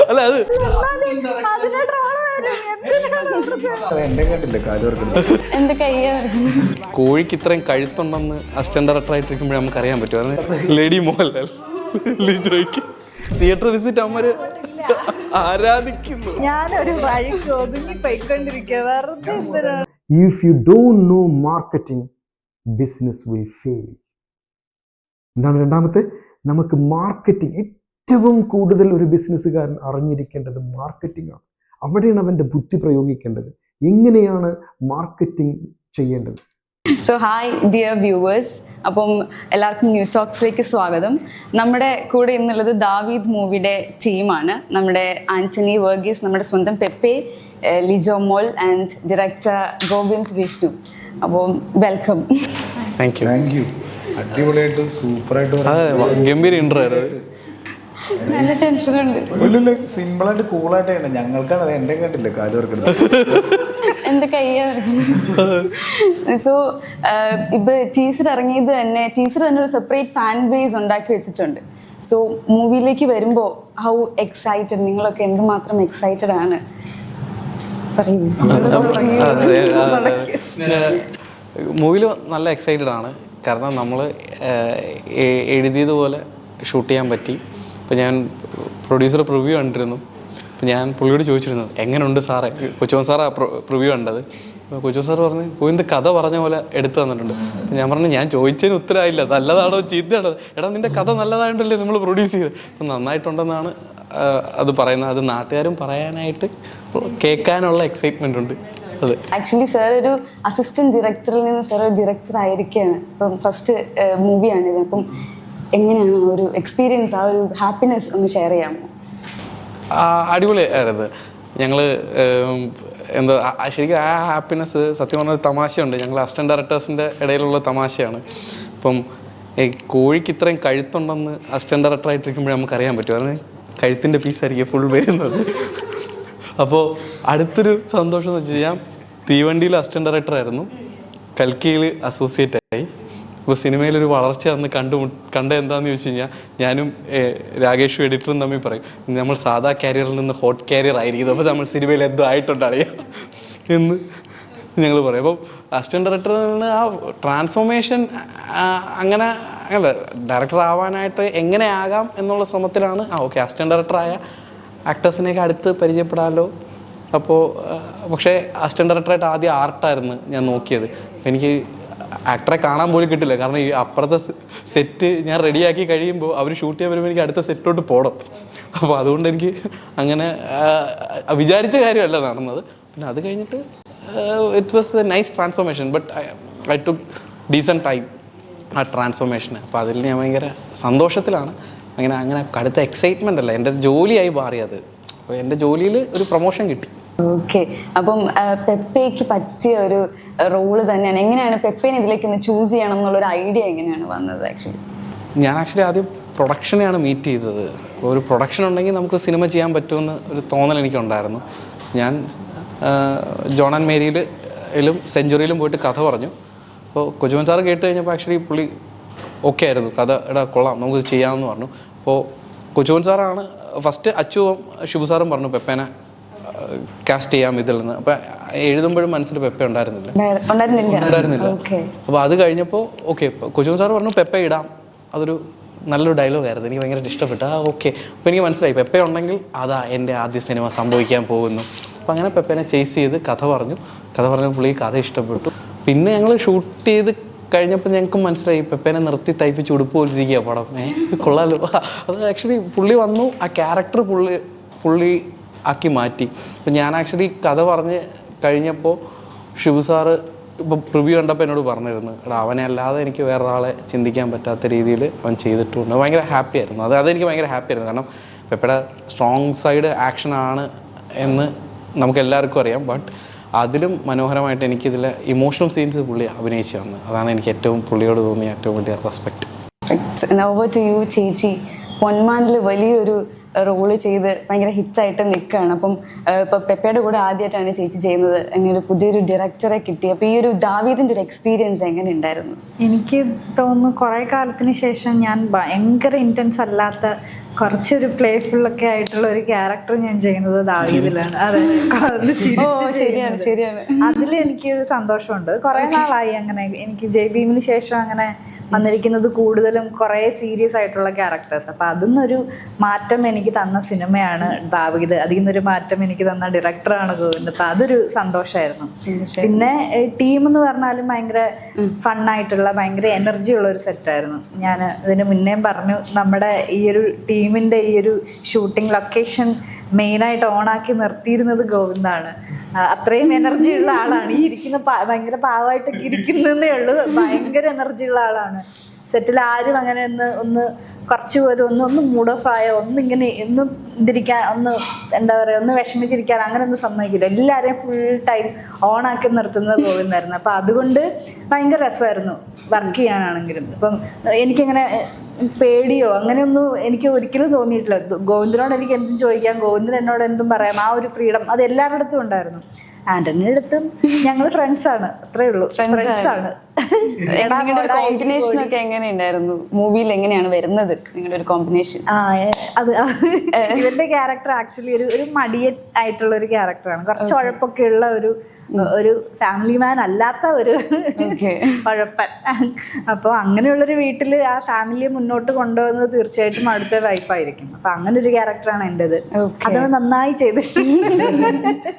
അല്ല അത് കോഴിക്ക് ഇത്രയും കഴുത്തുണ്ടെന്ന് അസിസ്റ്റന്റ് ഡയറക്ടർ ആയിട്ടിരിക്കുമ്പോഴേ നമുക്ക് അറിയാൻ പറ്റും. അത് ലേഡി മോഹൻലാൽ ലിജോയ്ക്ക് തിയേറ്റർ വിസിറ്റ് അമ്മര് ആരാധിക്കുന്നു. ഞാനൊരു വഴിക്ക് ഒതുങ്ങി പോയിക്കൊണ്ടിരിക്കുക. വെറുതെ If you don't know marketing, business will fail. എന്താണ് രണ്ടാമത്തെ? നമുക്ക് മാർക്കറ്റിംഗ് ഏറ്റവും കൂടുതൽ ഒരു ബിസിനസ്സുകാരൻ അറിഞ്ഞിരിക്കേണ്ടത് മാർക്കറ്റിംഗ് ആണ്. അവിടെയാണ് അവൻ്റെ ബുദ്ധി പ്രയോഗിക്കേണ്ടത്. എങ്ങനെയാണ് മാർക്കറ്റിംഗ് ചെയ്യേണ്ടത്? സോ ഹായ് ഡിയർ വ്യൂവേഴ്സ്, അപ്പം എല്ലാവർക്കും ന്യൂ ടോക്സിലേക്ക് സ്വാഗതം. നമ്മുടെ കൂടെ ഇന്നുള്ളത് ദാവീദ് മൂവിയുടെ ടീമാണ്. നമ്മുടെ ആന്റണി വർഗീസ്, നമ്മുടെ സ്വന്തം പെപ്പെ, ലിജോ മോൾ ആൻഡ് ഡയറക്ടർ ഗോവിന്ദ് വിഷ്ണു. അപ്പം വെൽക്കം. Thank you. അടിപൊളിയായിട്ട് സൂപ്പറായിട്ട് ഗംഭീര ഇൻട്രോ ആയിരുന്നു. നല്ല ടെൻഷനുണ്ട്. സിമ്പിളായിട്ട് കൂളായിട്ടാണ്. ഞങ്ങൾക്കാണ് അത് എൻ്റെ കണ്ടില്ല കാതോർക്കുന്നത്. എൻ്റെ സോ ഇപ്പൊ ടീച്ചർ ഇറങ്ങിയത് തന്നെ, ടീച്ചർ തന്നെ ഒരു സെപ്പറേറ്റ് ഫാൻ ബേസ് ഉണ്ടാക്കി വെച്ചിട്ടുണ്ട്. സോ മൂവിയിലേക്ക് വരുമ്പോൾ ഹൗ എക്സൈറ്റഡ്, നിങ്ങളൊക്കെ എന്തുമാത്രം എക്സൈറ്റഡ് ആണ്? മൂവിയിൽ നല്ല എക്സൈറ്റഡ് ആണ്. കാരണം നമ്മൾ എഴുതിയതുപോലെ ഷൂട്ട് ചെയ്യാൻ പറ്റി. ഇപ്പോൾ ഞാൻ പ്രൊഡ്യൂസർ പ്രിവ്യൂ കണ്ടിരുന്നു. അപ്പോൾ ഞാൻ പുള്ളിയോട് ചോദിച്ചിരുന്നു എങ്ങനെയുണ്ട് സാറേ, കൊച്ചുവൻ സാറാ പ്രിവ്യൂ കണ്ടത്. അപ്പോൾ കൊച്ചുവൻ സാർ പറഞ്ഞ് പോയിൻ്റെ കഥ പറഞ്ഞ പോലെ എടുത്തു തന്നിട്ടുണ്ട്. അപ്പോൾ ഞാൻ പറഞ്ഞു ഞാൻ ചോദിച്ചതിന് ഉത്തരമായില്ല, നല്ലതാണോ ചീത്തയാണോ? എടാ നിൻ്റെ കഥ നല്ലതായിട്ടല്ലേ നമ്മൾ പ്രൊഡ്യൂസ് ചെയ്ത്. അപ്പം നന്നായിട്ടുണ്ടെന്നാണ് അത് പറയുന്നത്. അത് നാട്ടുകാരും പറയാനായിട്ട് കേൾക്കാനുള്ള എക്സൈറ്റ്മെൻ്റ് ഉണ്ട്. അതെ, ആക്ച്വലി സാർ ഒരു അസിസ്റ്റന്റ് ഡയറക്ടറിൽ നിന്ന് സാർ ഒരു ഡയറക്ടർ ആയിരിക്കുകയാണ്. ഇപ്പം ഫസ്റ്റ് മൂവിയാണിത്. അപ്പം എങ്ങനെയാണ് ഒരു എക്സ്പീരിയൻസ്, ആ ഒരു ഹാപ്പിനെസ് ഒന്ന് ഷെയർ ചെയ്യാമോ? അടിപൊളിയായിരുന്നു. ഞങ്ങൾ എന്താ ശരിക്കും ആ ഹാപ്പിനെസ് സത്യം പറഞ്ഞൊരു തമാശയുണ്ട്. ഞങ്ങൾ അസിസ്റ്റന്റ് ഡയറക്ടേഴ്സിൻ്റെ ഇടയിലുള്ള തമാശയാണ്. ഇപ്പം കോഴിക്ക് ഇത്രയും കഴുത്തുണ്ടെന്ന് അസിസ്റ്റന്റ് ഡയറക്ടർ ആയിട്ടിരിക്കുമ്പോഴേ നമുക്ക് അറിയാൻ പറ്റും. അത് കഴുത്തിൻ്റെ പീസായിരിക്കും ഫുൾ വരുന്നത്. അപ്പോൾ അടുത്തൊരു സന്തോഷം എന്ന് വെച്ച് കഴിഞ്ഞാൽ തീവണ്ടിയിൽ അസിസ്റ്റന്റ് ഡയറക്ടർ ആയിരുന്നു, കൽക്കിയിൽ അസോസിയേറ്റ് ആയി. അപ്പോൾ സിനിമയിലൊരു വളർച്ച അന്ന് കണ്ട എന്താണെന്ന് ചോദിച്ചു കഴിഞ്ഞാൽ ഞാനും രാകേഷും എഡിറ്ററും തമ്മിൽ പറയും നമ്മൾ സാധാ കാരിയറിൽ നിന്ന് ഹോട്ട് കാരിയർ ആയിരിക്കും, അപ്പോൾ നമ്മൾ സിനിമയിൽ എന്തോ ആയിട്ടുണ്ടാണ് എന്ന് ഞങ്ങൾ പറയും. അപ്പോൾ അസിസ്റ്റന്റ് ഡയറക്ടറിൽ നിന്ന് ആ ട്രാൻസ്ഫോർമേഷൻ അങ്ങനെ അല്ല, ഡയറക്ടർ ആവാനായിട്ട് എങ്ങനെ ആകാം എന്നുള്ള ശ്രമത്തിലാണ്. ഓക്കെ, അസിസ്റ്റന്റ് ഡയറക്ടറായ ആക്ടേഴ്സിനെയൊക്കെ അടുത്ത് പരിചയപ്പെടാമല്ലോ. അപ്പോൾ പക്ഷേ അസിസ്റ്റന്റ് ഡയറക്ടറായിട്ട് ആദ്യം ആർട്ടായിരുന്നു ഞാൻ നോക്കിയത്. എനിക്ക് ആക്ടറെ കാണാൻ പോലും കിട്ടില്ല. കാരണം ഈ അപ്പുറത്തെ സെറ്റ് ഞാൻ റെഡിയാക്കി കഴിയുമ്പോൾ അവർ ഷൂട്ട് ചെയ്യാൻ വരുമ്പോൾ എനിക്ക് അടുത്ത സെറ്റിലോട്ട് പോകണം. അപ്പോൾ അതുകൊണ്ട് എനിക്ക് അങ്ങനെ വിചാരിച്ച കാര്യമല്ല നടന്നത്. പിന്നെ അത് കഴിഞ്ഞിട്ട് it was A nice transformation, but I took decent time ആ ട്രാൻസ്ഫോർമേഷന്. അപ്പോൾ അതിൽ ഞാൻ ഭയങ്കര സന്തോഷത്തിലാണ്. അങ്ങനെ കടുത്ത എക്സൈറ്റ്മെൻ്റ് അല്ല, എൻ്റെ ജോലിയായി മാറിയത്. അപ്പോൾ എൻ്റെ ജോലിയിൽ ഒരു പ്രൊമോഷൻ കിട്ടി. ഓക്കെ, അപ്പം പെപ്പയ്ക്ക് പറ്റിയ ഒരു റോള് തന്നെയാണ്. എങ്ങനെയാണ് പെപ്പേനെ ഇതിലേക്ക് ഒന്ന് ചൂസ് ചെയ്യണം എന്നുള്ളൊരു ഐഡിയ എങ്ങനെയാണ് വന്നത്? ഞാൻ ആദ്യം പ്രൊഡക്ഷനെയാണ് മീറ്റ് ചെയ്തത്. ഒരു പ്രൊഡക്ഷൻ ഉണ്ടെങ്കിൽ നമുക്ക് സിനിമ ചെയ്യാൻ പറ്റുമെന്ന് ഒരു തോന്നൽ എനിക്കുണ്ടായിരുന്നു. ഞാൻ ജോൺ ആൻഡ് മേരിയിലും സെഞ്ചുറിയിലും പോയിട്ട് കഥ പറഞ്ഞു. അപ്പോൾ കൊച്ചുമൻ സാറ് കേട്ട് കഴിഞ്ഞപ്പോൾ പുള്ളി ഓക്കെ ആയിരുന്നു, കഥ കൊള്ളാം, നമുക്ക് ചെയ്യാമെന്ന് പറഞ്ഞു. അപ്പോൾ കൊച്ചുമൻ സാറാണ് ഫസ്റ്റ്. അച്ചുവും ഷിബു സാറും പറഞ്ഞു പെപ്പേനെ കാസ്റ്റ് ചെയ്യാം ഇതിൽ നിന്ന്. അപ്പം എഴുതുമ്പോഴും മനസ്സിൽ പെപ്പ ഉണ്ടായിരുന്നില്ല. അപ്പോൾ അത് കഴിഞ്ഞപ്പോൾ ഓക്കെ, കൊച്ചുമൻ സാർ പറഞ്ഞു പെപ്പ ഇടാം. അതൊരു നല്ലൊരു ഡയലോഗായിരുന്നു, എനിക്ക് ഭയങ്കര ഇഷ്ടപ്പെട്ടു. ഓക്കെ, അപ്പോൾ എനിക്ക് മനസ്സിലായി പെപ്പ ഉണ്ടെങ്കിൽ അതാ എൻ്റെ ആദ്യ സിനിമ സംഭവിക്കാൻ പോകുന്നു. അപ്പോൾ അങ്ങനെ പെപ്പേനെ ചേസ് ചെയ്ത് കഥ പറഞ്ഞു പുള്ളി കഥ ഇഷ്ടപ്പെട്ടു. പിന്നെ ഞങ്ങൾ ഷൂട്ട് ചെയ്ത് കഴിഞ്ഞപ്പോൾ ഞങ്ങൾക്ക് മനസ്സിലായി പെപ്പേനെ നിർത്തി തയ്പ്പിച്ച് ഉടുപ്പ് പോലിരിക്കുക പടം. കൊള്ളാലോ. അത് പുള്ളി വന്നു, ആ ക്യാരക്ടർ പുള്ളി ആക്കി മാറ്റി. അപ്പം ഞാൻ കഥ പറഞ്ഞ് കഴിഞ്ഞപ്പോൾ ഷിബു സാറ് ഇപ്പോൾ പ്രിവ്യൂ കണ്ടപ്പോൾ എന്നോട് പറഞ്ഞിരുന്നു, എടാ അവനെ അല്ലാതെ എനിക്ക് വേറൊരാളെ ചിന്തിക്കാൻ പറ്റാത്ത രീതിയിൽ അവൻ ചെയ്തിട്ടുണ്ട്. ഭയങ്കര ഹാപ്പി ആയിരുന്നു. അതെനിക്ക് ഭയങ്കര ഹാപ്പി ആയിരുന്നു. കാരണം പെപ്പയുടെ സ്ട്രോങ് സൈഡ് ആക്ഷനാണ് എന്ന് നമുക്ക് എല്ലാവർക്കും അറിയാം. ബട്ട് അതിലും മനോഹരമായിട്ട് എനിക്കിതിലെ ഇമോഷണൽ സീൻസ് പുള്ളി അഭിനയിച്ചു തന്നു. അതാണ് എനിക്ക് ഏറ്റവും പുള്ളിയോട് തോന്നിയ ഏറ്റവും വലിയ റെസ്പെക്റ്റ്. ചേച്ചി, പൊന്മാനിൽ വലിയൊരു റോള് ചെയ്ത് ഭയങ്കര ഹിറ്റായിട്ട് നിൽക്കുകയാണ്. അപ്പം ഇപ്പോൾ പെപ്പയുടെ കൂടെ ആദ്യമായിട്ടാണ് ചേച്ചി ചെയ്യുന്നത്. അങ്ങനെ ഒരു പുതിയൊരു ഡയറക്ടറെ കിട്ടി. അപ്പോൾ ഈ ഒരു ദാവീദിൻ്റെ ഒരു എക്സ്പീരിയൻസ് എങ്ങനെ ഉണ്ടായിരുന്നു? എനിക്ക് തോന്നുന്നു കുറേ കാലത്തിന് ശേഷം ഞാൻ ഭയങ്കര ഇൻറ്റൻസ് അല്ലാത്ത കുറച്ചൊരു പ്ലേഫുള്ളൊക്കെ ആയിട്ടുള്ള ഒരു ക്യാരക്ടർ ഞാൻ ചെയ്യുന്നത് ദാവീദിലാണ്. അതെ, ശരിയാണ്. അതിൽ എനിക്കൊരു സന്തോഷമുണ്ട്. കുറേ നാളായി അങ്ങനെ എനിക്ക് ജയ് ഭീമിന് ശേഷം അങ്ങനെ വന്നിരിക്കുന്നത് കൂടുതലും കുറേ സീരിയസ് ആയിട്ടുള്ള ക്യാരക്ടേഴ്സ്. അപ്പം അതിന്നൊരു മാറ്റം എനിക്ക് തന്ന സിനിമയാണ് ദാവീദ്. അതിൽ നിന്നൊരു മാറ്റം എനിക്ക് തന്ന ഡയറക്ടറാണ് ഗോവിന്ദ്. അപ്പം അതൊരു സന്തോഷമായിരുന്നു. പിന്നെ ടീം എന്ന് പറഞ്ഞാലും ഭയങ്കര ഫണ്ണായിട്ടുള്ള ഭയങ്കര എനർജി ഉള്ള ഒരു സെറ്റായിരുന്നു. ഞാൻ ഇതിന് മുന്നേയും പറഞ്ഞു, നമ്മുടെ ഈ ഒരു ടീമിൻ്റെ ഈ ഒരു ഷൂട്ടിംഗ് ലൊക്കേഷൻ മെയിനായിട്ട് ഓണാക്കി നിർത്തിയിരുന്നത് ഗോവിന്ദാണ്. അത്രയും എനർജി ഉള്ള ആളാണ്. ഈ ഇരിക്കുന്ന ഭയങ്കര പാവമായിട്ടൊക്കെ ഇരിക്കുന്നതേ ഉള്ളൂ, ഭയങ്കര എനർജി ഉള്ള ആളാണ്. സെറ്റിൽ ആരും അങ്ങനെ ഒന്ന് കുറച്ച് പോലും ഒന്ന് മൂഡ് ഓഫ് ആയോ ഒന്നിങ്ങനെ ഒന്നും ഇതിരിക്കാൻ ഒന്ന് എന്താ പറയുക ഒന്ന് വിഷമിച്ചിരിക്കാൻ അങ്ങനെ ഒന്നും സമ്മതിക്കില്ല. എല്ലാവരെയും ഫുൾ ടൈം ഓണാക്കി നിർത്തുന്നത് ഗോവിന്ദായിരുന്നു. അപ്പം അതുകൊണ്ട് ഭയങ്കര രസമായിരുന്നു വർക്ക് ചെയ്യാനാണെങ്കിലും. ഇപ്പം എനിക്കങ്ങനെ പേടിയോ അങ്ങനെയൊന്നും എനിക്ക് ഒരിക്കലും തോന്നിയിട്ടില്ല. ഗോവിന്ദനോട് എനിക്ക് എന്തും ചോദിക്കാം, ഗോവിന്ദൻ എന്നോട് എന്തും പറയാം. ആ ഒരു ഫ്രീഡം അത് എല്ലാവരുടെ അടുത്തും ഉണ്ടായിരുന്നു. ആന്റണിയുടെ അടുത്തും ഞങ്ങൾ ഫ്രണ്ട്സാണ്, അത്രേ ഉള്ളൂ, ഫ്രണ്ട്സാണ്. കോമ്പിനേഷൻ ഒക്കെ എങ്ങനെയുണ്ടായിരുന്നു? മൂവിയിൽ എങ്ങനെയാണ് വരുന്നത് നിങ്ങളുടെ ഒരു കോമ്പിനേഷൻ? അത് ഇവന്റെ ക്യാരക്ടർ ആക്ച്വലി ഒരു മടിയൻ ആയിട്ടുള്ള ഒരു ക്യാരക്ടറാണ്. കുറച്ച് ഉഴപ്പൊക്കെ ഉള്ള ഒരു ഫാമിലി മാൻ അല്ലാത്ത ഒരു ഉഴപ്പൻ. അപ്പോൾ അങ്ങനെയുള്ളൊരു വീട്ടിൽ ആ ഫാമിലിയെ മുന്നോട്ട് കൊണ്ടുപോകുന്നത് തീർച്ചയായിട്ടും അടുത്ത വൈഫായിരിക്കും. അപ്പൊ അങ്ങനെ ഒരു ക്യാരക്ടറാണ് എൻ്റെത്. അത് നന്നായി ചെയ്തിട്ടുണ്ട്.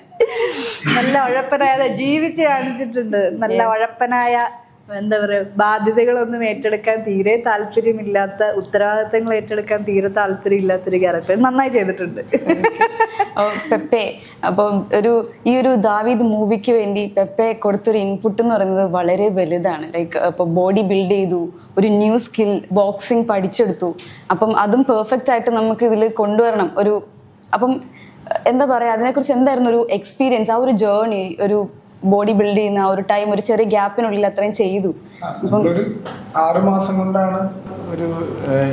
നല്ല ഉഴപ്പനായ ജീവിച്ച് കാണിച്ചിട്ടുണ്ട്. നല്ല ഉഴപ്പനായ എന്താ പറയുക, ബാധ്യതകളൊന്നും ഏറ്റെടുക്കാൻ തീരെ താല്പര്യമില്ലാത്ത, ഉത്തരവാദിത്തങ്ങൾ ഏറ്റെടുക്കാൻ തീരെ താല്പര്യമില്ലാത്തൊരു ക്യാരക്ടർ നന്നായി ചെയ്തിട്ടുണ്ട്. പെപ്പെ, അപ്പം ഈ ഒരു ദാവീദ് മൂവിക്ക് വേണ്ടി പെപ്പെ കൊടുത്തൊരു ഇൻപുട്ട് എന്ന് പറയുന്നത് വളരെ വലുതാണ്. ലൈക്ക് ഇപ്പോൾ ബോഡി ബിൽഡ് ചെയ്തു, ഒരു ന്യൂ സ്കിൽ ബോക്സിങ് പഠിച്ചെടുത്തു. അപ്പം അതും പെർഫെക്റ്റ് ആയിട്ട് നമുക്ക് ഇതിൽ കൊണ്ടുവരണം. അപ്പം എന്താ പറയുക, അതിനെക്കുറിച്ച് എന്തായിരുന്നു ഒരു എക്സ്പീരിയൻസ്, ആ ഒരു ജേർണി, ഒരു ബോഡി ബിൽഡ് ചെയ്യുന്ന ആ ഒരു ടൈം ഒരു ചെറിയ ഗ്യാപ്പിനുള്ളിൽ അത്രയും ചെയ്തു? ഒരു 6 മാസം കൊണ്ടാണ്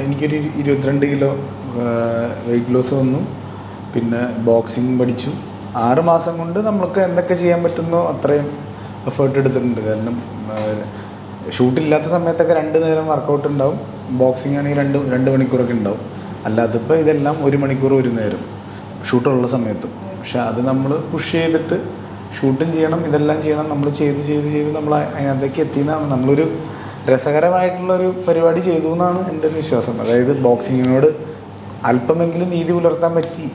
എനിക്കൊരു 22 കിലോ വെയിറ്റ് ലോസ് വന്നു. പിന്നെ ബോക്സിങ് പഠിച്ചു. 6 മാസം കൊണ്ട് നമുക്ക് എന്തൊക്കെ ചെയ്യാൻ പറ്റുന്നോ അത്രയും എഫേർട്ട് എടുത്തിട്ടുണ്ട്. കാരണം ഷൂട്ടില്ലാത്ത സമയത്തൊക്കെ 2 നേരം വർക്കൗട്ട് ഉണ്ടാവും. ബോക്സിങ് ആണെങ്കിൽ 2 മണിക്കൂറൊക്കെ ഉണ്ടാവും. അല്ലാത്തപ്പോൾ ഇതെല്ലാം 1 മണിക്കൂർ 1 നേരം ഷൂട്ടുള്ള സമയത്തും. പക്ഷെ അത് നമ്മൾ പുഷ് ചെയ്തിട്ട് ഷൂട്ടും ചെയ്യണം, ഇതെല്ലാം ചെയ്യണം. നമ്മൾ ചെയ്ത് നമ്മൾ അതിനകത്തേക്ക് എത്തിയെന്നാണ്. നമ്മളൊരു രസകരമായിട്ടുള്ളൊരു പരിപാടി ചെയ്തു എന്നാണ് എൻ്റെ ഒരു വിശ്വാസം. അതായത് ബോക്സിങ്ങിനോട് അല്പമെങ്കിലും നീതി പുലർത്താൻ പറ്റി,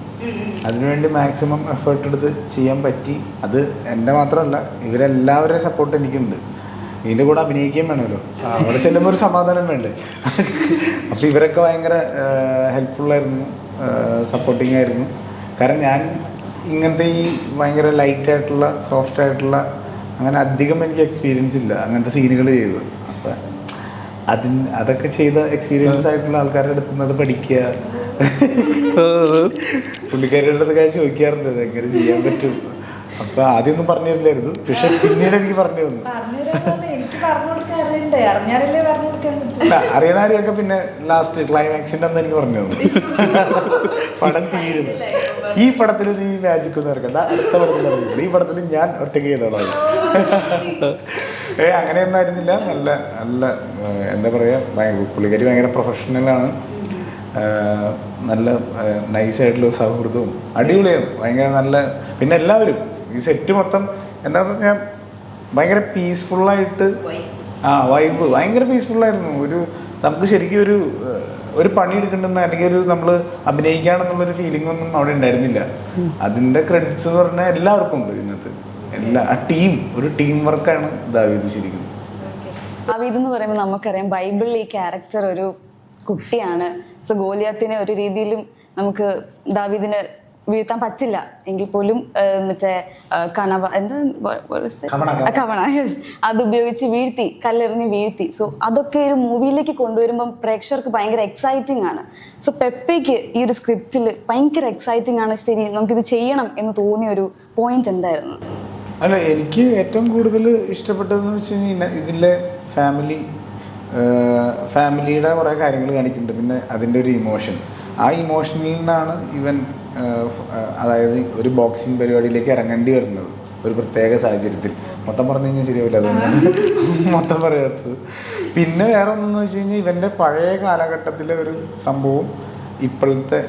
അതിനുവേണ്ടി മാക്സിമം എഫേർട്ട് എടുത്ത് ചെയ്യാൻ പറ്റി. അത് എൻ്റെ മാത്രമല്ല, ഇവരെല്ലാവരുടെയും സപ്പോർട്ട് എനിക്കുണ്ട്. ഇതിൻ്റെ കൂടെ അഭിനയിക്കുകയും വേണമല്ലോ, അവിടെ ചെല്ലുമ്പോൾ ഒരു സമാധാനം വേണ്ടേ. അപ്പോൾ ഇവരൊക്കെ ഭയങ്കര ഹെൽപ്ഫുള്ളായിരുന്നു, സപ്പോർട്ടിങ് ആയിരുന്നു. കാരണം ഞാൻ ഇങ്ങനത്തെ ഈ ഭയങ്കര ലൈറ്റായിട്ടുള്ള സോഫ്റ്റായിട്ടുള്ള അങ്ങനെ അധികം എനിക്ക് എക്സ്പീരിയൻസ് ഇല്ല അങ്ങനത്തെ സീനുകൾ ചെയ്തു. അപ്പം അതൊക്കെ ചെയ്ത എക്സ്പീരിയൻസ് ആയിട്ടുള്ള ആൾക്കാരുടെ അടുത്ത് നിന്ന് അത് പഠിക്കുക. പുള്ളിക്കാരുടെ അടുത്തൊക്കെ ചോദിക്കാറുണ്ട് എങ്ങനെ ചെയ്യാൻ പറ്റും. അപ്പം ആദ്യമൊന്നും പറഞ്ഞു തരില്ലായിരുന്നു, പക്ഷെ പിന്നീട് എനിക്ക് പറഞ്ഞു തന്നു. അറിയണ ആരെയൊക്കെ പിന്നെ ലാസ്റ്റ് ക്ലൈമാക്സിൻ്റെ അന്ന് എനിക്ക് പറഞ്ഞു തന്നു. പടം തീരും, ഈ പടത്തിൽ നീ മാജിക് ഒന്നും ഇറക്കണ്ട, അടുത്ത പടത്തിൽ ഇറങ്ങില്ല, ഈ പടത്തിൽ ഞാൻ ഒറ്റയ്ക്ക് ചെയ്തോളാം. അങ്ങനെയൊന്നും ആയിരുന്നില്ല. നല്ല നല്ല എന്താ പറയുക, പുള്ളിക്കാരി ഭയങ്കര പ്രൊഫഷണലാണ്. നല്ല നൈസായിട്ടുള്ള സൗഹൃദവും അടിപൊളിയാണ്, ഭയങ്കര നല്ല. പിന്നെ എല്ലാവരും ഈ സെറ്റ് മൊത്തം എന്താ പറഞ്ഞാൽ ഭയങ്കര പീസ്ഫുള്ളായിട്ട്, വൈബ് ഭയങ്കര പീസ്ഫുള്ളായിരുന്നു. നമുക്ക് ശരിക്കും ഒരു പണി എടുക്കണ്ടെന്ന് അല്ലെങ്കിൽ നമ്മൾ അഭിനയിക്കുകയാണെന്നുള്ളൊരു ഫീലിംഗ് ഒന്നും അവിടെ ഉണ്ടായിരുന്നില്ല. അതിൻ്റെ ക്രെഡിറ്റ്സ് എന്ന് പറഞ്ഞാൽ എല്ലാവർക്കും ഉണ്ട് ഇതിനകത്ത്. ഒരു ടീം വർക്കാണ് ദാവീദ് ശരിക്കും. ദാവീദ് എന്ന് പറയുമ്പോൾ നമുക്കറിയാം ബൈബിളിൽ ഈ ക്യാരക്ടർ ഒരു കുട്ടിയാണ്. സോ ഗോലിയാത്തിനെ ഒരു രീതിയിലും നമുക്ക് ദാവീദിന് വീഴ്ത്താൻ പറ്റില്ല എങ്കിൽ പോലും മറ്റേ കവണ അത് ഉപയോഗിച്ച് കല്ലെറിഞ്ഞ് വീഴ്ത്തി. സോ അതൊക്കെ ഒരു മൂവിയിലേക്ക് കൊണ്ടുവരുമ്പം പ്രേക്ഷകർക്ക് ഭയങ്കര എക്സൈറ്റിംഗ് ആണ്. സോ പെപ്പയ്ക്ക് ഈ ഒരു സ്ക്രിപ്റ്റിൽ ഭയങ്കര എക്സൈറ്റിംഗ് ആണ്. ശരി, നമുക്കിത് ചെയ്യണം എന്ന് തോന്നിയ ഒരു പോയിന്റ് എന്തായിരുന്നു? അല്ല, എനിക്ക് ഏറ്റവും കൂടുതൽ ഇഷ്ടപ്പെട്ടതെന്ന് വെച്ച് കഴിഞ്ഞാൽ ഇതിലെ ഫാമിലി ഫാമിലിയുടെ കുറേ കാര്യങ്ങൾ കാണിക്കുന്നുണ്ട്, പിന്നെ അതിൻ്റെ ഒരു ഇമോഷൻ, ആ ഇമോഷനിൽ നിന്നാണ് ഇവൻ അതായത് ഒരു ബോക്സിങ് പരിപാടിയിലേക്ക് ഇറങ്ങേണ്ടി വരുന്നത് ഒരു പ്രത്യേക സാഹചര്യത്തിൽ. മൊത്തം പറഞ്ഞു കഴിഞ്ഞാൽ ശരിയാവില്ല, അതുകൊണ്ടാണ് മൊത്തം പറയാത്തത്. പിന്നെ വേറെ ഒന്നെന്ന് വെച്ച് കഴിഞ്ഞാൽ ഇവൻ്റെ പഴയ കാലഘട്ടത്തിലെ ഒരു സംഭവം ഇപ്പോഴത്തെ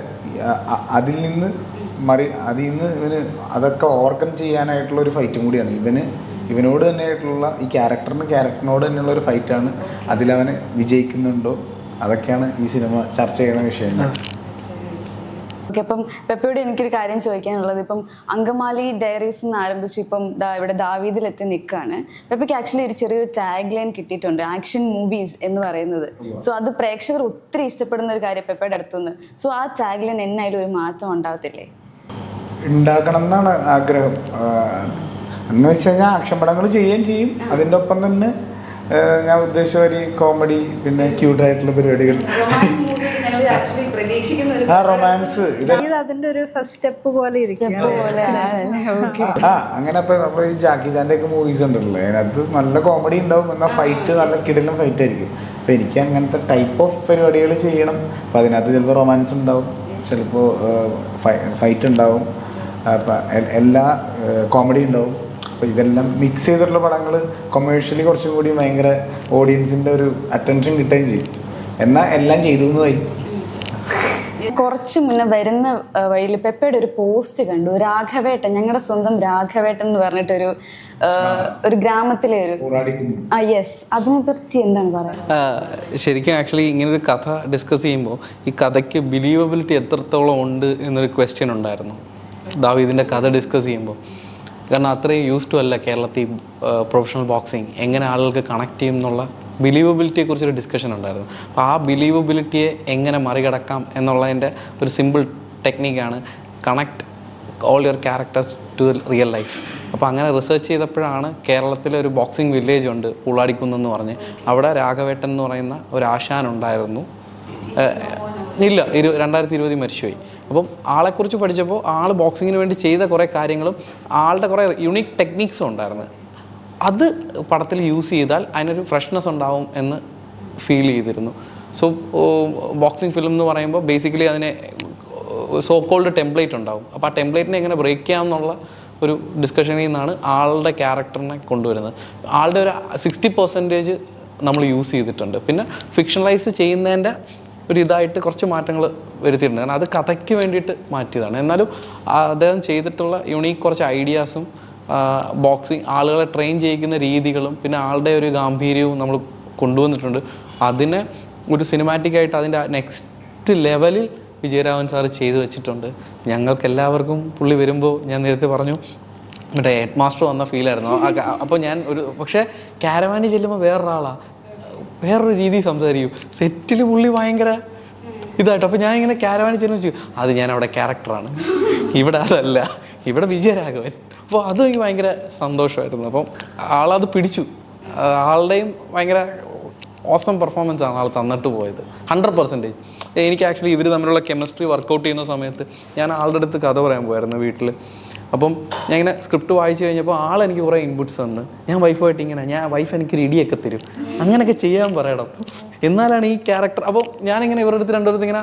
അതിൽ നിന്ന് ഇവന് അതൊക്കെ ഓവർകം ചെയ്യാനായിട്ടുള്ള ഒരു ഫൈറ്റും കൂടിയാണ്. ഇവനോട് തന്നെയായിട്ടുള്ള ഈ ക്യാരക്ടറിനോട് തന്നെയുള്ള ഒരു ഫൈറ്റാണ്. അതിലവന് വിജയിക്കുന്നുണ്ടോ, അതൊക്കെയാണ് ഈ സിനിമ ചർച്ച ചെയ്യുന്ന വിഷയങ്ങൾ. ഓക്കെ, അപ്പം പെപ്പയോട് എനിക്കൊരു കാര്യം ചോദിക്കാനുള്ളത്, ഇപ്പം അങ്കമാലി ഡയറീസ് എന്ന് ആരംഭിച്ചു ഇപ്പം ഇവിടെ ദാവീദിലെത്തി നിൽക്കുകയാണ്. പെപ്പയ്ക്ക് ആക്ച്വലി ഒരു ചെറിയൊരു ടാഗ് ലൈൻ കിട്ടിയിട്ടുണ്ട്, ആക്ഷൻ മൂവീസ് എന്ന് പറയുന്നത്. സോ അത് പ്രേക്ഷകർ ഒത്തിരി ഇഷ്ടപ്പെടുന്ന ഒരു കാര്യം പെപ്പയുടെ അടുത്തുനിന്ന്. സോ ആ ടാഗ് ലൈൻ എന്നായാലും ഒരു മാറ്റം ഉണ്ടാകത്തില്ലേ? ഉണ്ടാക്കണം എന്നാണ് ആഗ്രഹം. എന്ന് വെച്ച് കഴിഞ്ഞാൽ ആക്ഷൻ പടങ്ങൾ ചെയ്യുകയും ചെയ്യും, അതിൻ്റെ ഒപ്പം തന്നെ ഞാൻ ഉദ്ദേശിച്ച ഒരു കോമഡി, പിന്നെ ക്യൂട്ടായിട്ടുള്ള പരിപാടികൾ, റൊമാൻസ്, അതിന്റെ ഒരു ഫസ്റ്റ് സ്റ്റെപ്പ് പോലെ അങ്ങനെ. ഇപ്പൊ നമ്മൾ ഈ ജാക്കി ചാൻ്റെ ഒക്കെ മൂവീസ് ഉണ്ടല്ലോ, അതിനകത്ത് നല്ല കോമഡി ഉണ്ടാവും, എന്നാൽ ഫൈറ്റ് നല്ല കിടിലം ഫൈറ്റ് ആയിരിക്കും. അപ്പൊ എനിക്ക് അങ്ങനത്തെ ടൈപ്പ് ഓഫ് പരിപാടികൾ ചെയ്യണം. അപ്പൊ അതിനകത്ത് ചിലപ്പോൾ റൊമാൻസ് ഉണ്ടാവും, ചിലപ്പോൾ ഫൈറ്റ് ഉണ്ടാവും, എല്ലാ കോമഡി ഉണ്ടാവും. അപ്പോൾ ഇതെല്ലാം മിക്സ് ചെയ്തിട്ടുള്ള പടങ്ങൾ കൊമേഴ്ഷ്യലി കുറച്ചും കൂടി ഭയങ്കര ഓഡിയൻസിൻ്റെ ഒരു അറ്റൻഷൻ കിട്ടുകയും ചെയ്യും. എന്നാൽ എല്ലാം ചെയ്തു എന്നായി. കുറച്ച് മുന്നേ വരുന്ന വഴിയിൽ പെപ്പയുടെ ഒരു പോസ്റ്റ് കണ്ടു, രാഘവേട്ടൻ, ഞങ്ങളുടെ സ്വന്തം രാഘവേട്ടൻ എന്ന് പറഞ്ഞിട്ടൊരു ഒരു ഗ്രാമത്തിലെ ഒരു യെസ്, അതിനെ പറ്റി എന്താണ് പറയുക? ശരിക്കും ആക്ച്വലി ഇങ്ങനൊരു കഥ ഡിസ്കസ് ചെയ്യുമ്പോൾ ഈ കഥയ്ക്ക് ബിലീവബിലിറ്റി എത്രത്തോളം ഉണ്ട് എന്നൊരു ക്വസ്റ്റ്യൻ ഉണ്ടായിരുന്നു ദാവീദിൻ്റെ കഥ ഡിസ്കസ് ചെയ്യുമ്പോൾ. കാരണം അത്രയും യൂസ് ടു അല്ല കേരളത്തിൽ പ്രൊഫഷണൽ ബോക്സിങ്, എങ്ങനെ ആളുകൾക്ക് കണക്ട് ചെയ്യും എന്നുള്ള ബിലീവബിലിറ്റിയെക്കുറിച്ചൊരു ഡിസ്കഷൻ ഉണ്ടായിരുന്നു. അപ്പോൾ ആ ബിലീവബിലിറ്റിയെ എങ്ങനെ മറികടക്കാം എന്നുള്ളതിൻ്റെ ഒരു സിമ്പിൾ ടെക്നിക്കാണ് connect all your characters to real life. അപ്പോൾ അങ്ങനെ റിസർച്ച് ചെയ്തപ്പോഴാണ് കേരളത്തിലെ ഒരു ബോക്സിംഗ് വില്ലേജ് ഉണ്ട് പൂളാടിക്കുന്നെന്ന് പറഞ്ഞ്, അവിടെ രാഘവേട്ടൻ എന്ന് പറയുന്ന ഒരു ആശാൻ ഉണ്ടായിരുന്നു. ഇല്ല, 2020 മരിച്ചുപോയി. അപ്പം ആളെക്കുറിച്ച് പഠിച്ചപ്പോൾ ആൾ ബോക്സിങ്ങിന് വേണ്ടി ചെയ്ത കുറേ കാര്യങ്ങളും ആളുടെ കുറേ യുണീക്ക് ടെക്നിക്സും ഉണ്ടായിരുന്നു. അത് പടത്തിൽ യൂസ് ചെയ്താൽ അതിനൊരു ഫ്രഷ്നെസ് ഉണ്ടാവും എന്ന് ഫീൽ ചെയ്തിരുന്നു. സോ ബോക്സിംഗ് ഫിലിം എന്ന് പറയുമ്പോൾ ബേസിക്കലി അതിനെ സോ കോൾഡ് ടെംപ്ലേറ്റ് ഉണ്ടാവും. അപ്പോൾ ആ ടെംപ്ലേറ്റിനെ എങ്ങനെ ബ്രേക്ക് ചെയ്യാമെന്നുള്ള ഒരു ഡിസ്കഷനിൽ നിന്നാണ് ആളുടെ ക്യാരക്ടറിനെ കൊണ്ടുവരുന്നത്. ആളുടെ ഒരു 60% നമ്മൾ യൂസ് ചെയ്തിട്ടുണ്ട്. പിന്നെ ഫിക്ഷണലൈസ് ചെയ്യുന്നതിൻ്റെ ഒരു ഇതായിട്ട് കുറച്ച് മാറ്റങ്ങൾ വരുത്തിയിട്ടുണ്ട്. കാരണം അത് കഥയ്ക്ക് വേണ്ടിയിട്ട് മാറ്റിയതാണ്. എന്നാലും അദ്ദേഹം ചെയ്തിട്ടുള്ള യുണീക്ക് കുറച്ച് ഐഡിയാസും ബോക്സിങ് ആളുകളെ ട്രെയിൻ ചെയ്യിക്കുന്ന രീതികളും പിന്നെ ആളുടെ ഒരു ഗാംഭീര്യവും നമ്മൾ കൊണ്ടുവന്നിട്ടുണ്ട്. അതിനെ ഒരു സിനിമാറ്റിക്കായിട്ട് അതിൻ്റെ നെക്സ്റ്റ് ലെവലിൽ വിജയരാഘവൻ സാറ് ചെയ്തു വെച്ചിട്ടുണ്ട്. ഞങ്ങൾക്കെല്ലാവർക്കും പുള്ളി വരുമ്പോൾ ഞാൻ നേരത്തെ പറഞ്ഞു മറ്റേ ഹെഡ് മാസ്റ്റർ വന്ന ഫീലായിരുന്നു. അപ്പോൾ ഞാൻ പക്ഷേ കാരവാനിൽ ചെല്ലുമ്പോൾ വേറൊരു രീതി സംസാരിക്കും. സെറ്റിൽ പുള്ളി ഭയങ്കര ഇതായിട്ട്. അപ്പോൾ ഞാനിങ്ങനെ കാരവാനിൽ ചെല്ലുമ്പോൾ ചോദിച്ചു, അത് ഞാൻ അവിടെ ക്യാരക്ടറാണ്, ഇവിടെ അതല്ല, ഇവിടെ വിജയരാഘവൻ. അപ്പോൾ അതും എനിക്ക് ഭയങ്കര സന്തോഷമായിരുന്നു. അപ്പം ആളത് പിടിച്ചു. ആളുടെയും ഭയങ്കര ഓസം പെർഫോമൻസാണ് ആൾ തന്നിട്ട് പോയത് 100%. എനിക്ക് ആക്ച്വലി ഇവർ തമ്മിലുള്ള കെമിസ്ട്രി വർക്കൗട്ട് ചെയ്യുന്ന സമയത്ത് ഞാൻ ആളുടെ അടുത്ത് കഥ പറയാൻ പോയായിരുന്നു വീട്ടിൽ. അപ്പം ഞാൻ ഇങ്ങനെ സ്ക്രിപ്റ്റ് വായിച്ചു കഴിഞ്ഞപ്പോൾ ആളെനിക്ക് കുറേ ഇൻപുട്സ് തന്ന്, ഞാൻ വൈഫായിട്ട് വൈഫ് എനിക്കൊരു ഇടിയൊക്കെ തരും, അങ്ങനെയൊക്കെ ചെയ്യാൻ പറയണം, എന്നാലാണ് ഈ ക്യാരക്ടർ. അപ്പോൾ ഞാനിങ്ങനെ ഇവരുടെ അടുത്ത് രണ്ടുപേർത്ത് ഇങ്ങനെ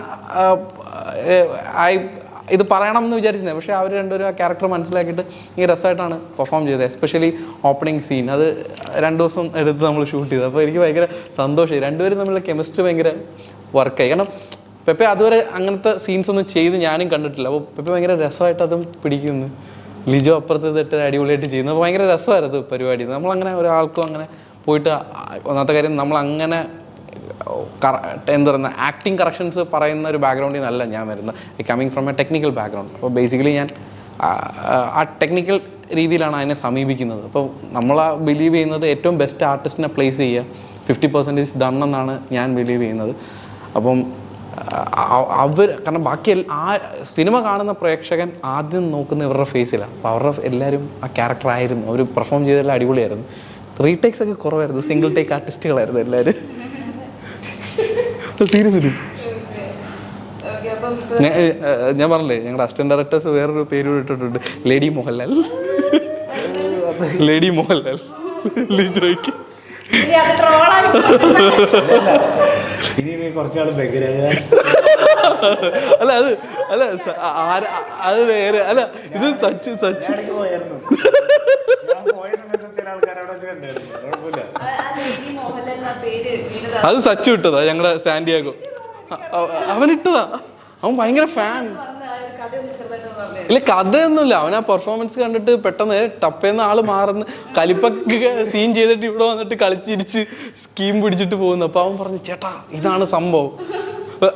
ഇത് പറയണം എന്ന് വിചാരിച്ചിരുന്നത്. പക്ഷേ അവർ രണ്ടുപേരും ആ ക്യാരക്ടർ മനസ്സിലാക്കിയിട്ട് ഈ രസമായിട്ടാണ് പെർഫോം ചെയ്തത്. എസ്പെഷ്യലി ഓപ്പണിംഗ് സീൻ, അത് 2 ദിവസം എടുത്ത് നമ്മൾ ഷൂട്ട് ചെയ്തത്. അപ്പോൾ എനിക്ക് ഭയങ്കര സന്തോഷമായി. രണ്ടുപേരും തമ്മിലുള്ള കെമിസ്ട്രി ഭയങ്കര വർക്കായി. കാരണം പെപ്പെ അതുവരെ അങ്ങനത്തെ സീൻസ് ഒന്നും ചെയ്ത് ഞാനും കണ്ടിട്ടില്ല. അപ്പോൾ പെപ്പെ ഭയങ്കര രസമായിട്ട് അതും പിടിക്കുന്നു. ലിജോ അപ്പുറത്ത് തൊട്ട് അടിപൊളിയായിട്ട് ചെയ്യുന്നു. അപ്പോൾ ഭയങ്കര രസമായിരുന്നു പരിപാടി. നമ്മളങ്ങനെ ഒരാൾക്കും അങ്ങനെ പോയിട്ട് ഒന്നാമത്തെ കാര്യം നമ്മളങ്ങനെ എന്താ പറയുക ആക്ടിങ് കറക്ഷൻസ് പറയുന്ന ഒരു ബാക്ക്ഗ്രൗണ്ടിൽ നിന്നല്ല ഞാൻ വരുന്നത്. Coming from A technical background. അപ്പോൾ ബേസിക്കലി ഞാൻ ആ ടെക്നിക്കൽ രീതിയിലാണ് അതിനെ സമീപിക്കുന്നത്. അപ്പോൾ നമ്മൾ ബിലീവ് ചെയ്യുന്നത് ഏറ്റവും ബെസ്റ്റ് ആർട്ടിസ്റ്റിനെ പ്ലേസ് ചെയ്യുക, 50% ഡൺ എന്നാണ് ഞാൻ ബിലീവ് ചെയ്യുന്നത്. അപ്പം കാരണം ബാക്കി ആ സിനിമ കാണുന്ന പ്രേക്ഷകൻ ആദ്യം നോക്കുന്ന ഇവരുടെ ഫേസിലാണ്. അപ്പോൾ അവരുടെ എല്ലാവരും ആ ക്യാരക്ടറായിരുന്നു. അവർ പെർഫോം ചെയ്തെല്ലാം അടിപൊളിയായിരുന്നു. റീടേക്സ് ഒക്കെ കുറവായിരുന്നു, സിംഗിൾ ടേക്ക് ആർട്ടിസ്റ്റുകളായിരുന്നു എല്ലാവരും. സീരിയസ്ലി ഞാൻ പറഞ്ഞില്ലേ, ഞങ്ങളുടെ അസിസ്റ്റന്റ് ഡയറക്ടേഴ്സ് വേറൊരു പേര് ഇട്ടിട്ടുണ്ട്, ലേഡി മോഹൻലാൽ ലിജോയ്ക്ക്. ഇനി കുറച്ചാൾ ബഹിരാകാശ അല്ല അത് വേറെ അല്ല, ഇത് സച്ച് പോയായിരുന്നു. ഞാൻ പോയ സമയത്ത് ചില ആൾക്കാരവിടെ വെച്ച് കണ്ടായിരുന്നു. കുഴപ്പമില്ല. അത് സച്ച് ഇട്ടതാ ഞങ്ങളുടെ സാന്റിയാഗോ. അവനിട്ടതാ. അവൻ ഭയങ്കര ഫാൻ. ഇല്ല, കഥയൊന്നുമില്ല. അവൻ ആ പെർഫോമൻസ് കണ്ടിട്ട് പെട്ടെന്ന് ടപ്പേന്ന് ആള് മാറുന്ന കലിപ്പൊക്കെ സീൻ ചെയ്തിട്ട് ഇവിടെ വന്നിട്ട് കളിച്ചിരിച്ച് സ്കീം പിടിച്ചിട്ട് പോകുന്നു. അപ്പോൾ അവൻ പറഞ്ഞു, ചേട്ടാ ഇതാണ് സംഭവം.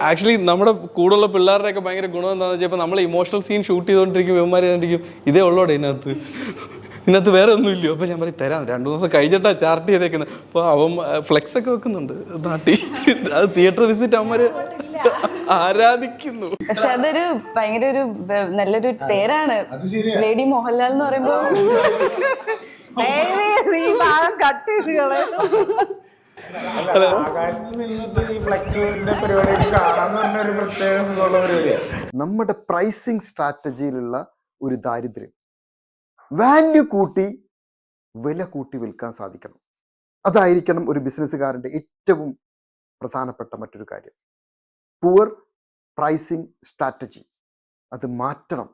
ആക്ച്വലി നമ്മുടെ കൂടെയുള്ള പിള്ളേരുടെയൊക്കെ ഭയങ്കര ഗുണം എന്താണെന്ന് വെച്ചാൽ, ഇപ്പോൾ നമ്മൾ ഇമോഷണൽ സീൻ ഷൂട്ട് ചെയ്തുകൊണ്ടിരിക്കും, ഇവന്മാർ ചെയ്തുകൊണ്ടിരിക്കും, ഇതേ ഉള്ളോടെ ഇതിനകത്ത് വേറെ ഒന്നുമില്ലോ. അപ്പോൾ ഞാൻ പറയും തരാം, 2 ദിവസം കഴിഞ്ഞിട്ടാണ് ചാർട്ട് ചെയ്തേക്കുന്നത്. അപ്പോൾ അവൻ ഫ്ലെക്സ് ഒക്കെ വെക്കുന്നുണ്ട് നാട്ടിൽ. അത് തിയേറ്റർ വിസിറ്റ് അവന്മാർ ആരാധിക്കുന്നു. പക്ഷെ അതൊരു ഭയങ്കര ഒരു നല്ലൊരു പേരാണ്, ലേഡി മോഹൻലാൽ എന്ന് പറയുമ്പോൾ. കട്ട് ചെയ്ത് കളയുന്നു. ആകാശത്ത് നിന്നിട്ട് ഈ ഫ്ലെക്സിന്റെ പരിപാടി കാണാന്ന് പറഞ്ഞ ഒരു പ്രത്യേക സുഖമുള്ള പരിപാടിയാണ്. നമ്മുടെ പ്രൈസിങ് സ്ട്രാറ്റജിയിലുള്ള ഒരു ദാരിദ്ര്യം, വാല്യൂ കൂട്ടി വില കൂട്ടി വിൽക്കാൻ സാധിക്കണം. അതായിരിക്കണം ഒരു ബിസിനസ്സുകാരൻ്റെ ഏറ്റവും പ്രധാനപ്പെട്ട മറ്റൊരു കാര്യം. പുവർ പ്രൈസിങ് സ്ട്രാറ്റജി അത് മാറ്റണം.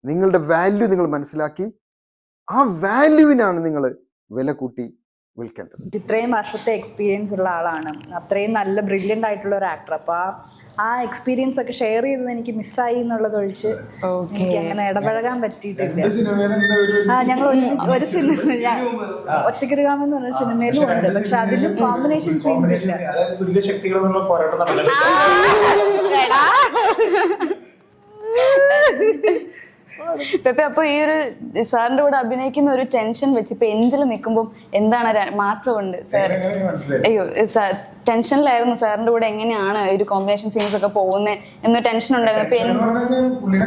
നിങ്ങളുടെ വാല്യൂ നിങ്ങൾ മനസ്സിലാക്കി ആ വാല്യൂവിനാണ് നിങ്ങൾ വില കൂട്ടി വിൽക്കേണ്ടത്. ഇത്രയും വർഷത്തെ എക്സ്പീരിയൻസ് ഉള്ള ആളാണ്, അത്രയും നല്ല ബ്രില്യൻ്റ് ആയിട്ടുള്ള ഒരു ആക്ടർ. അപ്പോൾ ആ എക്സ്പീരിയൻസ് ഒക്കെ ഷെയർ ചെയ്തത് എനിക്ക് മിസ്സായി എന്നുള്ളത് ഒഴിച്ച് എനിക്ക് അങ്ങനെ ഇടപഴകാൻ പറ്റിയിട്ടില്ല. ഞങ്ങൾ ഒരു സിനിമ, ഒറ്റയ്ക്കൊരുകാമെന്ന് പറഞ്ഞ സിനിമയിലും ഉണ്ട്, പക്ഷെ അതിലും കോമ്പിനേഷൻ തുല്യശക്തികളെന്നുള്ള പോരാട്ടം നടക്കുന്നത്. പെപ്പെ, അപ്പൊ ഈ ഒരു സാറിന്റെ കൂടെ അഭിനയിക്കുന്ന ഒരു ടെൻഷൻ വെച്ച് ഇപ്പൊ എഞ്ചിൽ നിൽക്കുമ്പോൾ എന്താണ് മാറ്റമുണ്ട് സാർ? അയ്യോ, ടെൻഷനിലായിരുന്നു സാറിന്റെ കൂടെ എങ്ങനെയാണ് ഒരു കോമ്പിനേഷൻ സീൻസ് ഒക്കെ പോകുന്നത് എന്നൊരു ടെൻഷൻ ഉണ്ടായിരുന്നു. പുള്ളിനെ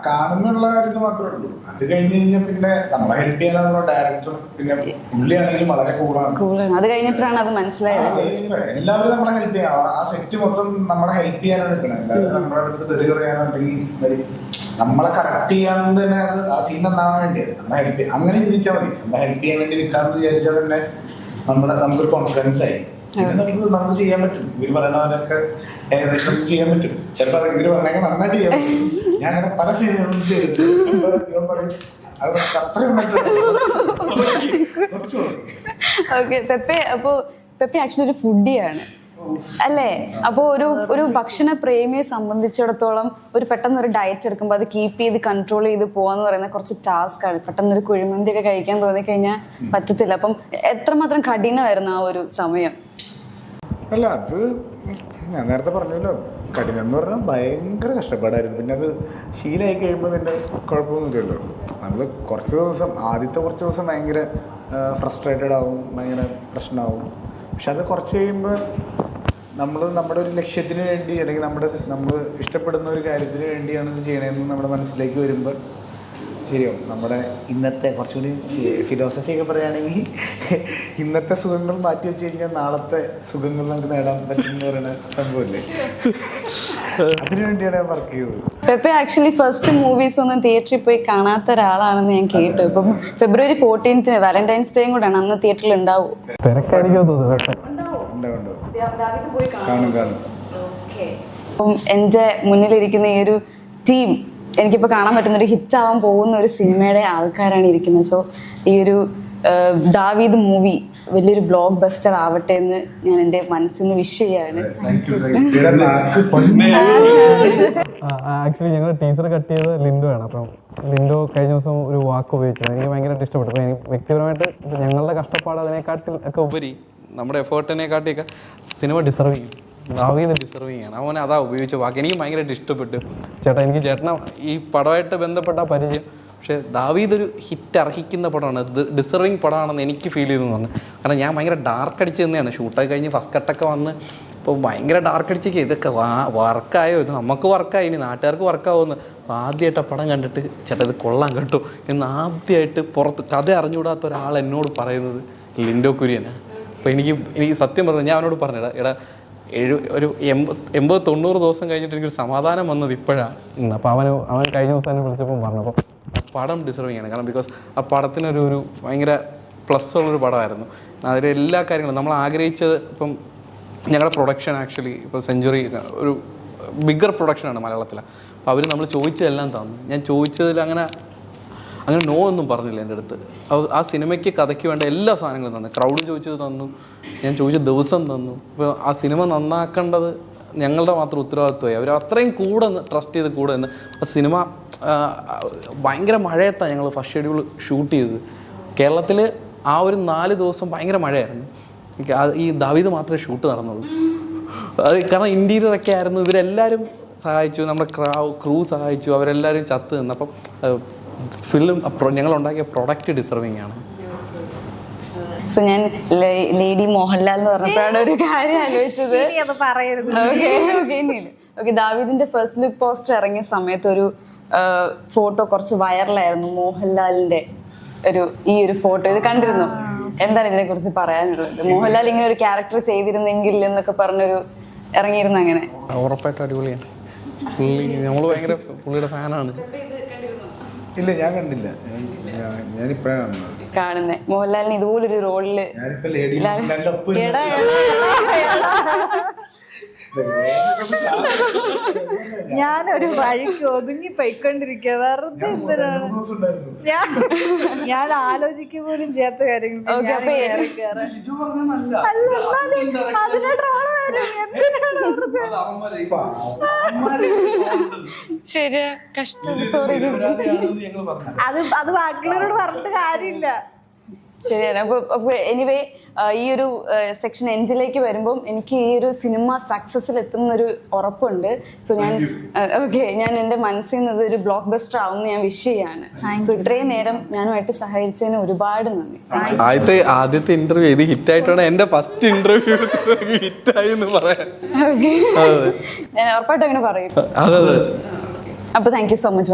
കാണുന്നുള്ള കാര്യം മാത്രമേ ഉള്ളൂ. അത് കഴിഞ്ഞ് കഴിഞ്ഞാൽ പിന്നെ നമ്മളെ ഹെൽപ്പ് ചെയ്യാനുള്ള ഡയറക്ടർ, പിന്നെ പുള്ളിയാണെങ്കിലും വളരെ കൂളാണ്. അത് കഴിഞ്ഞപ്പോഴാണ് അത് മനസ്സിലായത്. എല്ലാവരും നമ്മളെ ഹെൽപ്പ് ചെയ്യാം. ആ സെറ്റ് മൊത്തം നമ്മളെ ഹെൽപ്പ് ചെയ്യാനാണ് നിൽക്കണം. എല്ലാവരും നമ്മുടെ അടുത്ത് തെറി പറയാനുണ്ടെങ്കിൽ നമ്മളെ കറക്റ്റ് ചെയ്യാണെന്ന് തന്നെ അത് ആ സീൻ നന്നാവാൻ വേണ്ടിയാണ്. നമ്മളെ ഹെൽപ്പ് അങ്ങനെ ചിന്തിച്ചാൽ മതി. നമ്മളെ ഹെൽപ്പ് ചെയ്യാൻ വേണ്ടി നിൽക്കാമെന്ന് വിചാരിച്ചാൽ തന്നെ നമുക്കൊരു കോൺഫിഡൻസ് ആയി. നമുക്ക് ചെയ്യാൻ പറ്റും. ഇവര് പറയുന്നവരൊക്കെ ഏകദേശം നമുക്ക് ചെയ്യാൻ പറ്റും. ചിലപ്പോൾ ഇവര് പറഞ്ഞാൽ നന്നായിട്ട് ചെയ്യാൻ പറ്റും. ഞാൻ അങ്ങനെ പല സീനുകളും ചെയ്തിട്ട് ഇവൻ പറയും അത്രയും ഓക്കെ പെപ്പെ, അപ്പോൾ പെപ്പെ ആക്ച്വലി ഒരു ഫുഡിയാണ് അല്ലേ? അപ്പോൾ ഒരു ഭക്ഷണ പ്രേമിയെ സംബന്ധിച്ചിടത്തോളം ഒരു പെട്ടെന്ന് ഒരു ഡയറ്റ് എടുക്കുമ്പോൾ അത് കീപ്പ് ചെയ്ത് കൺട്രോൾ ചെയ്ത് പോകാന്ന് പറയുന്നത് കുറച്ച് ടാസ്ക് ആണ്. പെട്ടെന്ന് ഒരു കുഴിമന്തി ഒക്കെ കഴിക്കാൻ തോന്നിക്കഴിഞ്ഞാൽ പറ്റത്തില്ല. അപ്പം എത്രമാത്രം കഠിനമായിരുന്നു ആ ഒരു സമയം? അല്ല, അത് ഞാൻ നേരത്തെ പറഞ്ഞല്ലോ, കഠിനം എന്ന് പറഞ്ഞാൽ ഭയങ്കര കഷ്ടപ്പാടായിരുന്നു. പിന്നെ അത് ശീലമായി കഴിയുമ്പോൾ പിന്നെ കുഴപ്പമൊന്നുമില്ലല്ലോ. നമ്മൾ ആദ്യത്തെ കുറച്ച് ദിവസം ഭയങ്കര ഫ്രസ്ട്രേറ്റഡ് ആവും, ഭയങ്കര പ്രശ്നമാവും. പക്ഷെ അത് കുറച്ച് കഴിയുമ്പോൾ നമ്മുടെ ഒരു ലക്ഷ്യത്തിന് വേണ്ടി, അല്ലെങ്കിൽ നമ്മൾ ഇഷ്ടപ്പെടുന്ന ഒരു കാര്യത്തിന് വേണ്ടിയാണ് ഇത് ചെയ്യണമെന്ന് നമ്മുടെ മനസ്സിലേക്ക് വരുമ്പോൾ ശരിയാവും. നമ്മുടെ ഇന്നത്തെ കുറച്ചുകൂടി ഫിലോസഫി ഒക്കെ പറയുകയാണെങ്കിൽ, ഇന്നത്തെ സുഖങ്ങൾ മാറ്റി വെച്ച് കഴിഞ്ഞാൽ നാളത്തെ സുഖങ്ങൾ നമുക്ക് നേടാൻ പറ്റുമെന്ന് പറയുന്ന സംഭവമില്ലേ? അതിനുവേണ്ടിയാണ് ഞാൻ വർക്ക് ചെയ്തത്. പെപ്പെ ആക്ച്വലി ഫസ്റ്റ് മൂവീസ് ഒന്നും തിയേറ്ററിൽ പോയി കാണാത്ത ഒരാളാണെന്ന് ഞാൻ കേട്ടു. ഇപ്പം February 14th വാലന്റൈൻസ് ഡേയും കൂടെയാണ്. അന്ന് തിയേറ്ററിൽ ഉണ്ടാവും. അപ്പം എൻ്റെ മുന്നിലിരിക്കുന്ന ഈ ഒരു ടീം എനിക്കിപ്പോൾ കാണാൻ പറ്റുന്ന ഒരു ഹിറ്റ് ആവാൻ പോകുന്ന ഒരു സിനിമയുടെ ആൾക്കാരാണ് ഇരിക്കുന്നത്. സോ ഈ ഒരു ദാവീദ് മൂവി വലിയൊരു ബ്ലോക്ക് ബസ്റ്റർ ആവട്ടെ എന്ന് ഞാൻ എൻ്റെ മനസ്സിൽ നിന്ന് വിഷ് ചെയ്യാണ്. ആക്ച്വലി ഞങ്ങൾ ടീച്ചർ കട്ട് ചെയ്ത് ലിൻഡോ ആണ്. അപ്പം ലിൻഡോ കഴിഞ്ഞ ദിവസം ഒരു വാക്ക് ഉപയോഗിച്ചത് എനിക്ക് ഭയങ്കരമായിട്ട് ഇഷ്ടപ്പെട്ടു. അപ്പോൾ എനിക്ക് വ്യക്തിപരമായിട്ട് ഞങ്ങളുടെ കഷ്ടപ്പാട് അതിനെക്കാട്ടിൽ ഒക്കെ ഉപരി നമ്മുടെ എഫേർട്ടിനെക്കാട്ടിയൊക്കെ സിനിമ ഡിസർവ് ചെയ്യും. ദാവീദ് ഡിസർവിങ് ആണ്. അവനെ അതാ ഉപയോഗിച്ച വാക്ക് എനിക്ക് ഭയങ്കരമായിട്ട് ഇഷ്ടപ്പെട്ടു. ചേട്ടാ, എനിക്ക് ചേട്ടനെ ഈ പടമായിട്ട് ബന്ധപ്പെട്ട പരിചയം, പക്ഷേ ദാവീദ് ഒരു ഹിറ്റ് അർഹിക്കുന്ന പടമാണ്, ഡിസർവിങ് പടമാണെന്ന് എനിക്ക് ഫീൽ ചെയ്തു എന്ന് പറഞ്ഞു. കാരണം ഞാൻ ഭയങ്കര ഡാർക്ക് അടിച്ച് തന്നെയാണ് ഷൂട്ടൊക്കെ കഴിഞ്ഞ് ഫസ്റ്റ് കട്ടൊക്കെ വന്ന് ഇപ്പോൾ ഭയങ്കര ഡാർക്ക് അടിച്ചേക്ക് ഇതൊക്കെ വർക്കായോ, ഇത് നമുക്ക് വർക്കായി, ഇനി നാട്ടുകാർക്ക് വർക്കാവുമെന്ന്. അപ്പോൾ ആദ്യമായിട്ട് ആ പടം കണ്ടിട്ട് ചേട്ടാ ഇത് കൊള്ളാൻ കേട്ടോ എന്ന് ആദ്യമായിട്ട് പുറത്ത് കഥ അറിഞ്ഞുകൂടാത്ത ഒരാൾ എന്നോട് പറയുന്നത് ലിൻഡോ കുര്യനാണ്. അപ്പോൾ എനിക്ക് സത്യം പറഞ്ഞു, ഞാൻ അവനോട് പറഞ്ഞിടാ, എടാ ഒരു 80-90 ദിവസം കഴിഞ്ഞിട്ട് എനിക്കൊരു സമാധാനം വന്നത് ഇപ്പോഴാണ്. അപ്പോൾ അവൻ കഴിഞ്ഞ ദിവസം എന്നെ വിളിച്ചപ്പോൾ പറഞ്ഞപ്പോൾ പടം ഡിസർവിങ് ആണ്. കാരണം ബിക്കോസ് ആ പടത്തിനൊരു ഭയങ്കര പ്ലസ് ഉള്ളൊരു പടമായിരുന്നു. അതിലെ എല്ലാ കാര്യങ്ങളും നമ്മൾ ആഗ്രഹിച്ചത്. ഇപ്പം ഞങ്ങളുടെ പ്രൊഡക്ഷൻ ആക്ച്വലി ഇപ്പോൾ സെഞ്ച്വറി ഒരു ബിഗ്ഗർ പ്രൊഡക്ഷനാണ് മലയാളത്തിൽ. അപ്പോൾ അവർ നമ്മൾ ചോദിച്ചതെല്ലാം തന്നു. ഞാൻ ചോദിച്ചതിൽ അങ്ങനെ നോ ഒന്നും പറഞ്ഞില്ല എൻ്റെ അടുത്ത്. ആ സിനിമയ്ക്ക് കഥയ്ക്ക് വേണ്ട എല്ലാ സാധനങ്ങളും തന്നു. ക്രൗഡ് ചോദിച്ചത് തന്നു, ഞാൻ ചോദിച്ച ദിവസം തന്നു. ഇപ്പോൾ ആ സിനിമ നന്നാക്കേണ്ടത് ഞങ്ങളുടെ മാത്രം ഉത്തരവാദിത്വമായി. അവർ അത്രയും കൂടെ ട്രസ്റ്റ് ചെയ്ത് കൂടെ നിന്ന് ആ സിനിമ ഭയങ്കര മഴയത്താണ് ഞങ്ങൾ ഫസ്റ്റ് ഷെഡ്യൂൾ ഷൂട്ട് ചെയ്തത്. കേരളത്തിൽ ആ ഒരു 4 ദിവസം ഭയങ്കര മഴയായിരുന്നു. ഈ ദാവീദ് മാത്രമേ ഷൂട്ട് നടന്നുള്ളൂ. അത് കാരണം ഇൻറ്റീരിയറൊക്കെ ആയിരുന്നു. ഇവരെല്ലാവരും സഹായിച്ചു, നമ്മുടെ ക്രൂ സഹായിച്ചു, അവരെല്ലാവരും ചത്ത് നിന്ന്. അപ്പം ഫിലിം ഞങ്ങളുണ്ടാക്കിയ പ്രൊഡക്റ്റ് ഡിസർവിങ് ആണ്. സോ ഞാൻ ലേഡി മോഹൻലാൽ എന്ന് പറഞ്ഞപ്പോഴാണ് ഒരു കാര്യം ആലോചിച്ചത്. ഓക്കെ, ദാവീദിന്റെ ഫസ്റ്റ് ലുക്ക് പോസ്റ്റർ ഇറങ്ങിയ സമയത്ത് ഒരു ഫോട്ടോ കുറച്ച് വൈറലായിരുന്നു. മോഹൻലാലിന്റെ ഈ ഒരു ഫോട്ടോ ഇത് കണ്ടിരുന്നു. എന്താണ് ഇതിനെ കുറിച്ച് പറയാനുള്ളത്? മോഹൻലാൽ ഇങ്ങനെ ഒരു ക്യാരക്ടർ ചെയ്തിരുന്നെങ്കിൽ എന്നൊക്കെ പറഞ്ഞൊരു ഇറങ്ങിയിരുന്നു. അങ്ങനെ ഉറപ്പായിട്ടും അടിപൊളിയാണ്. നമ്മൾ ഭയങ്കര പുള്ളിയുടെ ഫാനാണ്. ഇല്ല, ഞാൻ കണ്ടില്ല. ഞാനിപ്പോഴാണ് കാണുന്നത് മോഹൻലാലിന് ഇതുപോലൊരു റോളില്. ഞാനൊരു വഴിക്ക് ഒതുങ്ങി പോയിക്കൊണ്ടിരിക്കുക. വെറുതെ എന്തിനാണ് ഞാൻ ആലോചിക്കുക പോലും ചെയ്യാത്ത കാര്യങ്ങൾ. ശരിയാ, കഷ്ടം. സോറി ചേച്ചി. അത് ബാക്കിയുള്ളവരോട് പറഞ്ഞിട്ട് കാര്യമില്ല. ശരിയാണ്. അപ്പൊ എനിവേ ഈ ഒരു സെക്ഷൻ എൻഡിലേക്ക് വരുമ്പം എനിക്ക് ഈ ഒരു സിനിമ സക്സസ്സിൽ എത്തുന്നൊരു ഉറപ്പുണ്ട്. സോ ഞാൻ ഞാൻ എൻ്റെ മനസ്സിൽ നിന്ന് ഒരു ബ്ലോക്ക് ബസ്റ്റർ ആവുമെന്ന് ഞാൻ വിഷ് ചെയ്യാണ്. സോ ഇത്രയും നേരം ഞാനുമായിട്ട് സഹകരിച്ചതിന് ഒരുപാട് നന്ദി. ആദ്യത്തെ ഇന്റർവ്യൂ ഇത് ഹിറ്റായിട്ടാണ് എൻ്റെ ഫസ്റ്റ് ഇന്റർവ്യൂ ഹിറ്റായി എന്ന് പറയാൻ. ഞാൻ ഉറപ്പായിട്ടും അങ്ങനെ പറയും. അപ്പൊ താങ്ക് യു സോ മച്ച്.